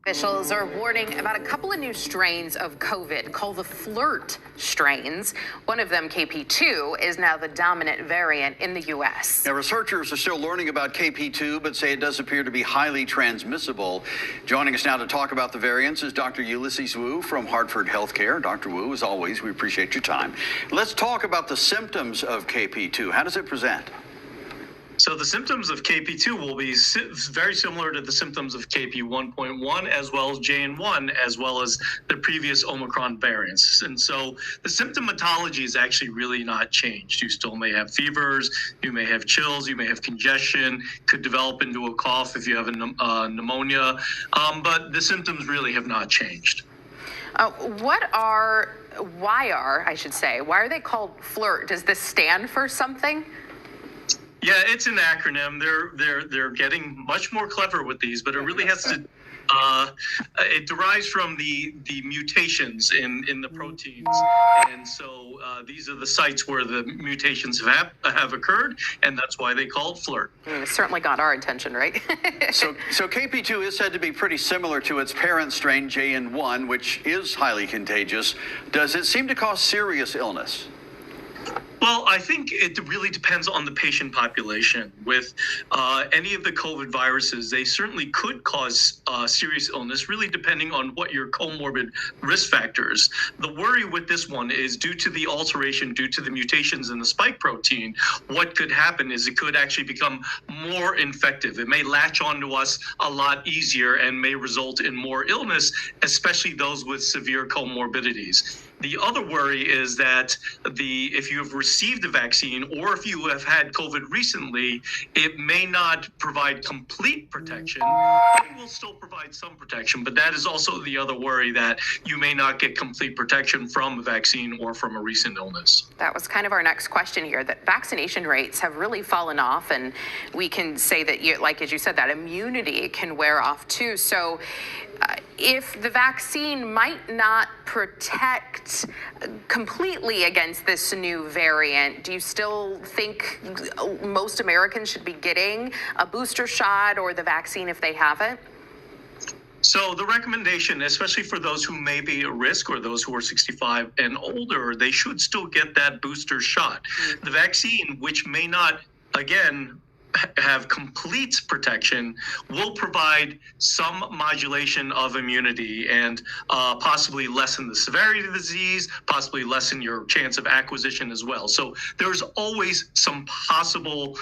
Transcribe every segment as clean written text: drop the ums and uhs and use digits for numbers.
Officials are warning about a couple of new strains of COVID called the flirt strains. One of them, KP2, is now the dominant variant in the U.S. Now, researchers are still learning about KP2, but say it does appear to be highly transmissible. Joining us now to talk about the variants is Dr. Ulysses Wu from Hartford Healthcare. Dr. Wu, as always, we appreciate your time. Let's talk about the symptoms of KP2. How does it present? So the symptoms of KP2 will be very similar to the symptoms of KP1.1 as well as JN1 as well as the previous Omicron variants. And so the symptomatology is actually really not changed. You still may have fevers, you may have chills, you may have congestion, could develop into a cough if you have a pneumonia, but the symptoms really have not changed. Why are they called flirt? Does this stand for something? Yeah, it's an acronym. They're getting much more clever with these, but it really has to. It derives from the mutations in the proteins, and so these are the sites where the mutations have occurred, and that's why they call it flirt. It certainly got our attention, right? So KP2 is said to be pretty similar to its parent strain JN1, which is highly contagious. Does it seem to cause serious illness? Well, I think it really depends on the patient population. With any of the COVID viruses, they certainly could cause serious illness, really depending on what your comorbid risk factors. The worry with this one is due to the alteration, due to the mutations in the spike protein, what could happen is it could actually become more infective. It may latch onto us a lot easier and may result in more illness, especially those with severe comorbidities. The other worry is that if you have received the vaccine or if you have had COVID recently, it may not provide complete protection. It will still provide some protection, but that is also the other worry, that you may not get complete protection from a vaccine or from a recent illness. That was kind of our next question here, that vaccination rates have really fallen off, and we can say that, as you said, that immunity can wear off too. So if the vaccine might not protect completely against this new variant, do you still think most Americans should be getting a booster shot or the vaccine if they haven't? So the recommendation, especially for those who may be at risk or those who are 65 and older, they should still get that booster shot. The vaccine, which may not, again, have complete protection, will provide some modulation of immunity and possibly lessen the severity of the disease, possibly lessen your chance of acquisition as well. So there's always some possible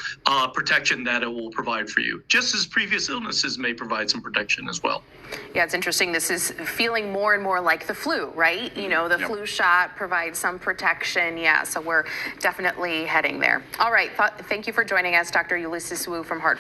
protection that it will provide for you, just as previous illnesses may provide some protection as well. Yeah, it's interesting. This is feeling more and more like the flu, right? The flu shot provides some protection. Yeah, so we're definitely heading there. All right. Thank you for joining us, Dr. Ulysses Wu from Hartford.